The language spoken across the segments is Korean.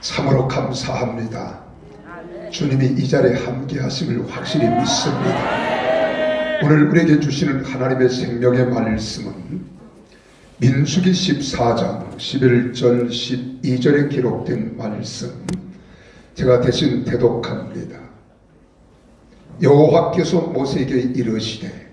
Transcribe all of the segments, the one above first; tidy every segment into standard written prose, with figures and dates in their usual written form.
참으로 감사합니다. 주님이 이 자리에 함께 하심을 확실히 믿습니다. 오늘 우리에게 주시는 하나님의 생명의 말씀은 민수기 14장 11절 12절에 기록된 말씀, 제가 대신 대독합니다. 여호와께서 모세에게 이르시되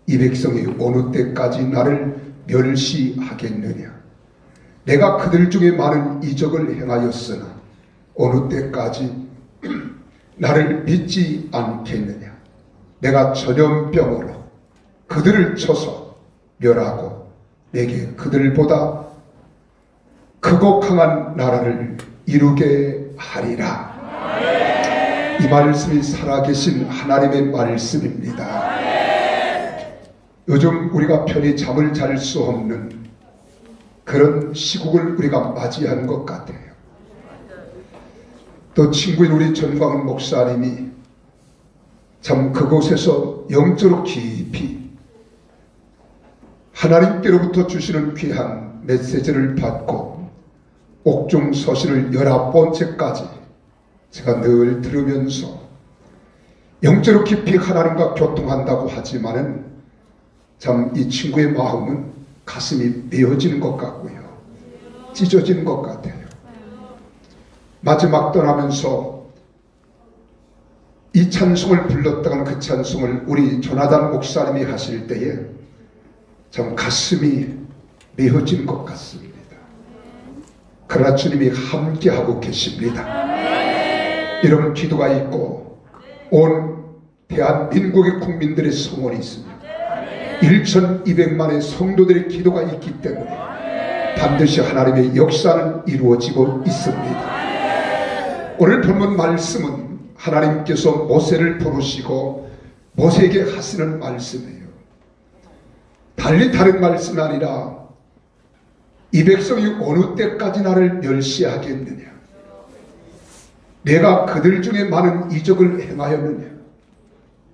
이 백성이 어느 때까지 나를 멸시하겠느냐. 내가 그들 중에 많은 이적을 행하였으나 어느 때까지 나를 믿지 않겠느냐. 내가 전염병으로 그들을 쳐서 멸하고 내게 그들보다 크고 강한 나라를 이루게 하리라. 이 말씀이 살아계신 하나님의 말씀입니다. 요즘 우리가 편히 잠을 잘 수 없는 그런 시국을 우리가 맞이한 것 같아요. 또 친구인 우리 전광훈 목사님이 참 그곳에서 영적으로 깊이 하나님께로부터 주시는 귀한 메시지를 받고 옥중 서신을 19번째까지 제가 늘 들으면서 영적으로 깊이 하나님과 교통한다고 하지만은 참 이 친구의 마음은 가슴이 메어지는 것 같고요, 찢어지는 것 같아요. 마지막 떠나면서 이 찬송을 불렀다간 그 찬송을 우리 조나단 목사님이 하실 때에 참 가슴이 메어지는 것 같습니다. 그러나 주님이 함께하고 계십니다. 이런 기도가 있고 온 대한민국의 국민들의 성원이 있습니다. 1200만의 성도들의 기도가 있기 때문에 반드시 하나님의 역사는 이루어지고 있습니다. 오늘 본문 말씀은 하나님께서 모세를 부르시고 모세에게 하시는 말씀이에요. 달리 다른 말씀이 아니라 이 백성이 어느 때까지 나를 멸시하겠느냐. 내가 그들 중에 많은 이적을 행하였느냐.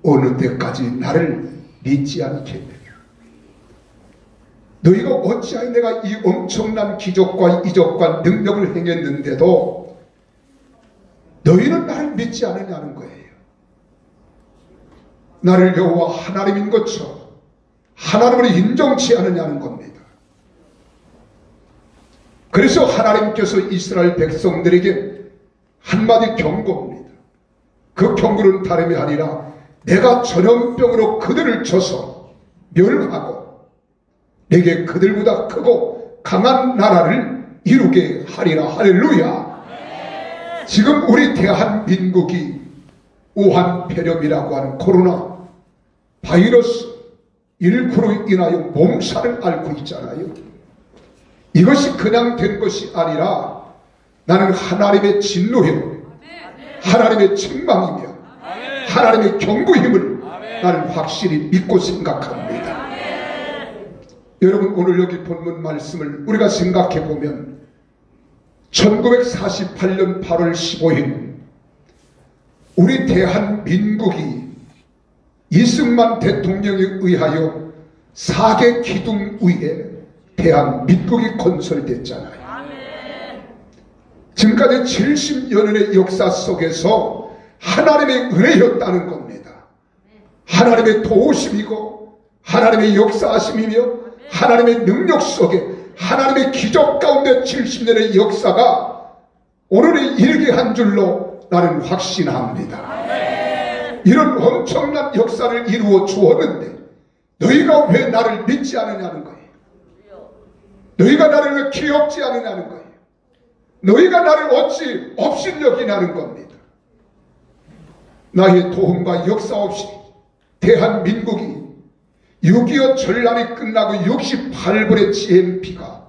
어느 때까지 나를 믿지 않겠느냐. 너희가 어찌하여 내가 이 엄청난 기적과 이적과 능력을 행했는데도 너희는 나를 믿지 않느냐는 거예요. 나를 여호와 하나님인 것처럼 하나님을 인정치 않느냐는 겁니다. 그래서 하나님께서 이스라엘 백성들에게 한마디 경고입니다. 그 경고는 다름이 아니라 내가 전염병으로 그들을 쳐서 멸하고 내게 그들보다 크고 강한 나라를 이루게 하리라. 할렐루야. 지금 우리 대한민국이 우한폐렴이라고 하는 코로나 바이러스 19로 인하여 몸살을 앓고 있잖아요. 이것이 그냥 된 것이 아니라 나는 하나님의 진노요, 하나님의 책망이며 하나님의 경고임을 나는 확실히 믿고 생각합니다. 여러분, 오늘 여기 본문 말씀을 우리가 생각해 보면 1948년 8월 15일 우리 대한민국이 이승만 대통령에 의하여 4개 기둥 위에 대한민국이 건설됐잖아요. 지금까지 70여 년의 역사 속에서 하나님의 은혜였다는 겁니다. 하나님의 도우심이고 하나님의 역사하심이며 하나님의 능력 속에 하나님의 기적 가운데 70년의 역사가 오늘에 이르게 한 줄로 나는 확신합니다. 이런 엄청난 역사를 이루어 주었는데 너희가 왜 나를 믿지 않느냐는 거예요. 너희가 나를 왜 기억지 않느냐는 거예요. 너희가 나를 어찌 업신여기냐는 겁니다. 나의 도움과 역사 없이 대한민국이 6.25 전란이 끝나고 68불의 GNP가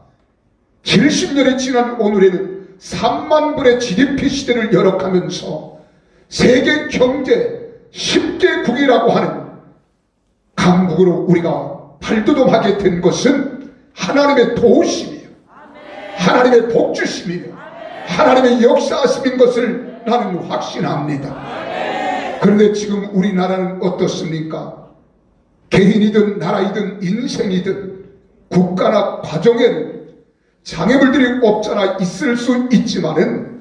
70년이 지난 오늘에는 3만 불의 GDP 시대를 열어가면서 세계 경제 10개국이라고 하는 강국으로 우리가 발돋움하게 된 것은 하나님의 도우심이에요. 하나님의 복주심이에요. 하나님의 역사하심인 것을 나는 확신합니다. 그런데 지금 우리나라는 어떻습니까? 개인이든 나라이든 인생이든 국가나 과정에는 장애물들이 없잖아 있을 수 있지만은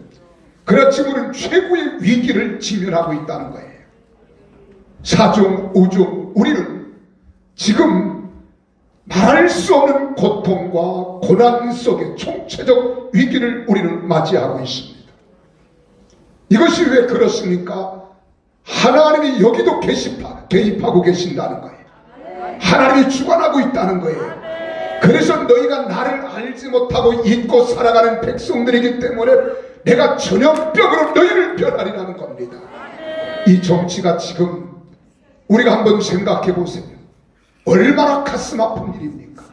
그렇지 우리는 최고의 위기를 직면하고 있다는 거예요. 사중, 오중, 우리는 지금 말할 수 없는 고통과 고난 속의 총체적 위기를 우리는 맞이하고 있습니다. 이것이 왜 그렇습니까? 하나님이 여기도 개입하고 계신다는 거예요. 하나님이 주관하고 있다는 거예요. 그래서 너희가 나를 알지 못하고 잊고 살아가는 백성들이기 때문에 내가 전염병으로 너희를 변하리라는 겁니다. 이 정치가 지금 우리가 한번 생각해 보세요. 얼마나 가슴 아픈 일입니까?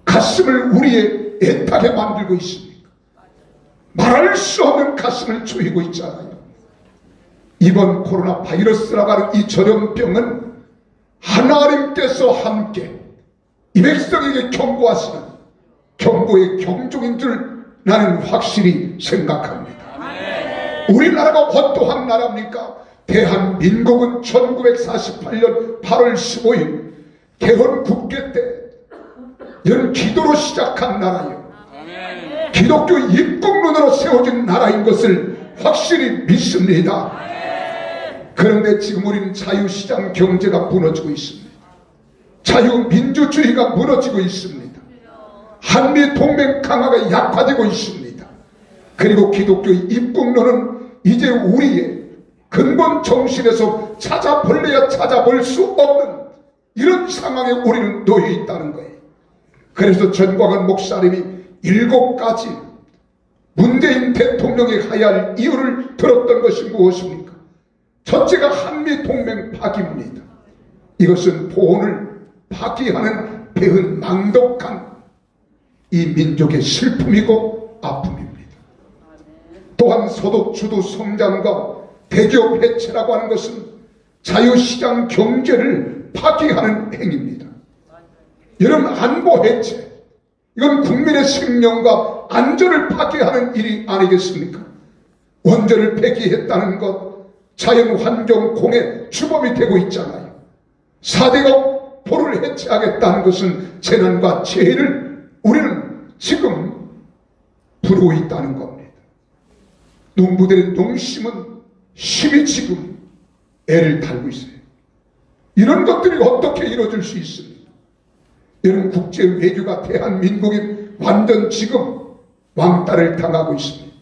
가슴을 우리의 애타게 만들고 있습니까? 말할 수 없는 가슴을 조이고 있잖아요. 이번 코로나 바이러스라고 하는 이 전염병은 하나님께서 함께 이 백성에게 경고하시는 경고의 경종인 줄 나는 확실히 생각합니다. 우리나라가 어떠한 나라입니까? 대한민국은 1948년 8월 15일 개헌 국회 때 이런 기도로 시작한 나라예요. 기독교 입국론으로 세워진 나라인 것을 확실히 믿습니다. 그런데 지금 우리는 자유시장 경제가 무너지고 있습니다. 자유민주주의가 무너지고 있습니다. 한미동맹 강화가 약화되고 있습니다. 그리고 기독교 입국론은 이제 우리의 근본 정신에서 찾아볼래야 찾아볼 수 없는 이런 상황에 우리는 놓여 있다는 거예요. 그래서 전광훈 목사님이 7가지 문재인 대통령이 해야 할 이유를 들었던 것이 무엇입니까? 첫째가 한미동맹 파기입니다. 이것은 보온을 파기하는 배은망덕한 이 민족의 슬픔이고 아픔입니다. 또한 소득주도 성장과 대기업 해체라고 하는 것은 자유시장 경제를 파기하는 행위입니다. 여러분, 안보 해체, 이건 국민의 생명과 안전을 파괴하는 일이 아니겠습니까? 원전을 폐기했다는 것, 자연환경 공해 주범이 되고 있잖아요. 4대가 포를 해체하겠다는 것은 재난과 재해를 우리는 지금 부르고 있다는 겁니다. 농부들의 농심은 심히 지금 애를 달고 있어요. 이런 것들이 어떻게 이루어질 수 있습니까? 이런 국제 외교가 대한민국이 완전 지금 왕따를 당하고 있습니다.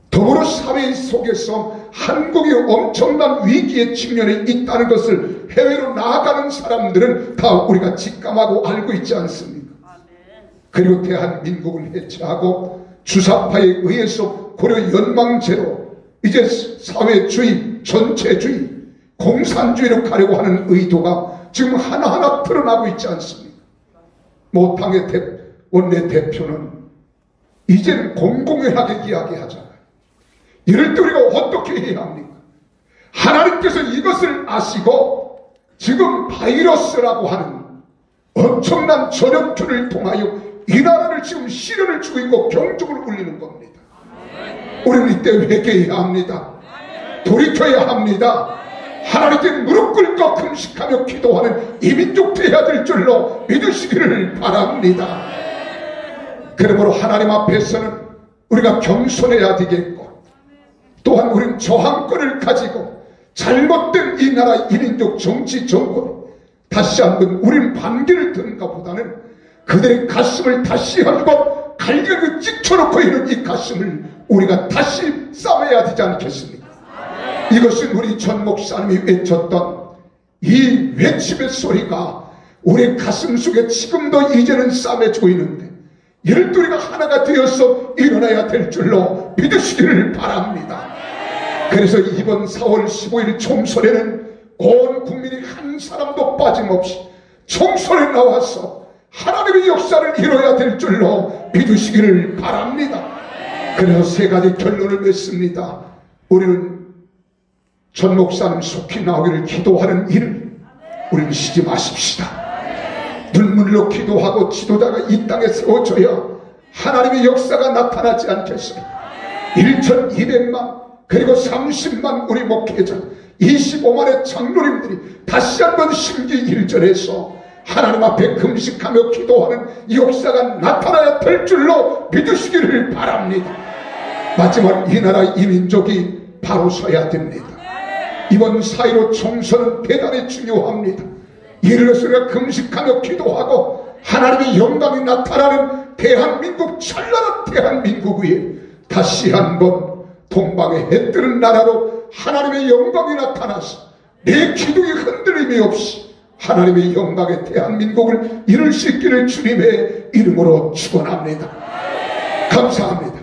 더불어 사회 속에서 한국이 엄청난 위기에 직면해 있다는 것을 해외로 나아가는 사람들은 다 우리가 직감하고 알고 있지 않습니까? 그리고 대한민국을 해체하고 주사파에 의해서 고려 연망제로 이제 사회주의, 전체주의, 공산주의로 가려고 하는 의도가 지금 하나하나 드러나고 있지 않습니까? 모탕의 원내대표는 이제는 공공연하게 이야기하잖아요. 이럴 때 우리가 어떻게 해야 합니까? 하나님께서 이것을 아시고 지금 바이러스라고 하는 엄청난 전염주를 통하여 이 나라를 지금 시련을 주고 있고 경종을 울리는 겁니다. 우리는 이때 회개해야 합니다. 돌이켜야 합니다. 하나님께 무릎 꿇고 금식하며 기도하는 이 민족 되어야 될 줄로 믿으시기를 바랍니다. 그러므로 하나님 앞에서는 우리가 겸손해야 되겠고, 또한 우리는 저항권을 가지고 잘못된 이 나라 이 민족 정치 정권 다시 한번 우리는 반기를 드는가 보다는 그들의 가슴을 다시 한번 갈기를 찍혀놓고 있는 이 가슴을 우리가 다시 싸매야 되지 않겠습니까? 이것은 우리 전 목사님이 외쳤던 이 외침의 소리가 우리 가슴 속에 지금도 이제는 싸매지고 있는데, 이럴 때 우리가 하나가 되어서 일어나야 될 줄로 믿으시기를 바랍니다. 그래서 이번 4월 15일 총선에는 온 국민이 한 사람도 빠짐없이 총선에 나와서 하나님의 역사를 이뤄야 될 줄로 믿으시기를 바랍니다. 그래서 3가지 결론을 맺습니다. 우리는 전 목사님 속히 나오기를 기도하는 일을 우리는 쉬지 마십시다. 눈물로 기도하고 지도자가 이 땅에 세워져야 하나님의 역사가 나타나지 않겠어요. 1200만 그리고 30만 우리 목회자 25만의 장로님들이 다시 한번 심기일전해서 하나님 앞에 금식하며 기도하는 이 역사가 나타나야 될 줄로 믿으시기를 바랍니다. 마지막 이 나라 이 민족이 바로 서야 됩니다. 이번 4.15 총선은 대단히 중요합니다. 이를 위해서 우리가 금식하며 기도하고 하나님의 영광이 나타나는 대한민국, 찬란한 대한민국 위에 다시 한번 동방의 해 뜨는 나라로 하나님의 영광이 나타나서 내 기둥이 흔들림이 없이 하나님의 영광의 대한민국을 이룰 수 있기를 주님의 이름으로 축원합니다. 감사합니다.